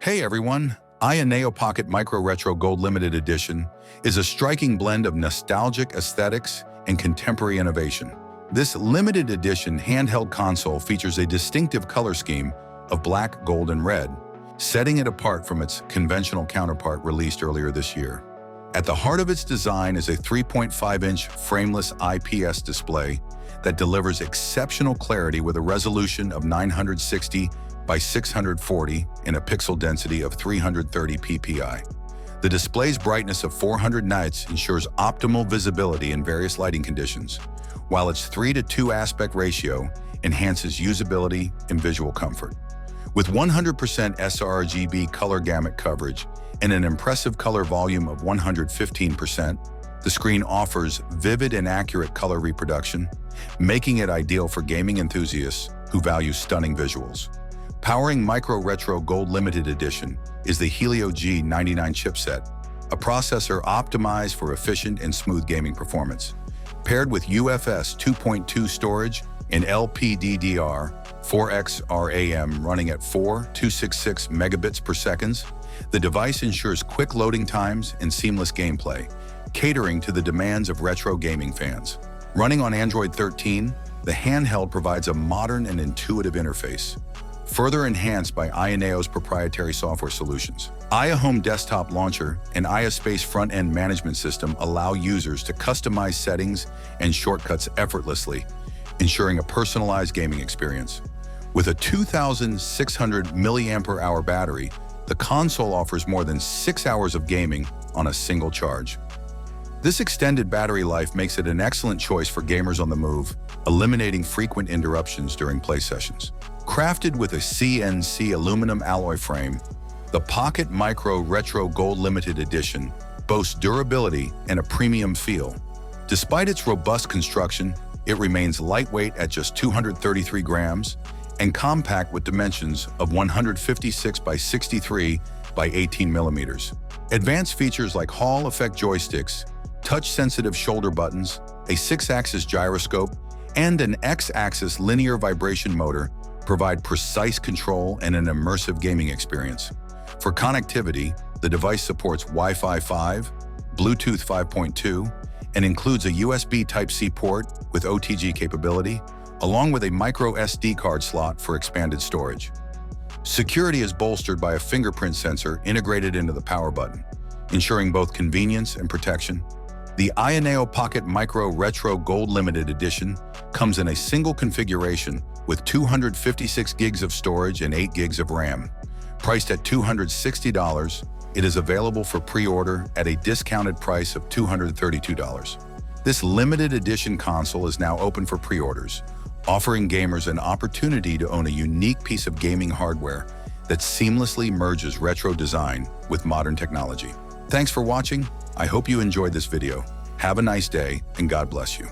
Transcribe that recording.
Hey everyone! AYANEO Pocket Micro Retro Gold Limited Edition is a striking blend of nostalgic aesthetics and contemporary innovation. This limited edition handheld console features a distinctive color scheme of black, gold, and red, setting it apart from its conventional counterpart released earlier this year. At the heart of its design is a 3.5-inch frameless IPS display that delivers exceptional clarity with a resolution of 960 by 640 and a pixel density of 330 ppi. The display's brightness of 400 nits ensures optimal visibility in various lighting conditions, while its 3:2 aspect ratio enhances usability and visual comfort. With 100% sRGB color gamut coverage and an impressive color volume of 115%, the screen offers vivid and accurate color reproduction, making it ideal for gaming enthusiasts who value stunning visuals. Powering Micro Retro Gold Limited Edition is the Helio G99 chipset, a processor optimized for efficient and smooth gaming performance. Paired with UFS 2.2 storage and LPDDR4X RAM running at 4,266 megabits per second, the device ensures quick loading times and seamless gameplay, catering to the demands of retro gaming fans. Running on Android 13, the handheld provides a modern and intuitive interface, further enhanced by AYANEO's proprietary software solutions. Aya Home Desktop Launcher and Aya Space Front-End Management System allow users to customize settings and shortcuts effortlessly, ensuring a personalized gaming experience. With a 2,600 mAh battery, the console offers more than 6 hours of gaming on a single charge. This extended battery life makes it an excellent choice for gamers on the move, eliminating frequent interruptions during play sessions. Crafted with a CNC aluminum alloy frame, the Pocket Micro Retro Gold Limited Edition boasts durability and a premium feel. Despite its robust construction, it remains lightweight at just 233 grams and compact with dimensions of 156 by 63 by 18 millimeters. Advanced features like Hall effect joysticks, touch-sensitive shoulder buttons, a 6-axis gyroscope, and an X-axis linear vibration motor provide precise control and an immersive gaming experience. For connectivity, the device supports Wi-Fi 5, Bluetooth 5.2, and includes a USB Type-C port with OTG capability, along with a micro SD card slot for expanded storage. Security is bolstered by a fingerprint sensor integrated into the power button, ensuring both convenience and protection. The AYANEO Pocket Micro Retro Gold Limited Edition comes in a single configuration with 256 gigs of storage and 8 gigs of RAM. Priced at $260, it is available for pre-order at a discounted price of $232. This limited edition console is now open for pre-orders, offering gamers an opportunity to own a unique piece of gaming hardware that seamlessly merges retro design with modern technology. Thanks for watching. I hope you enjoyed this video. Have a nice day, and God bless you.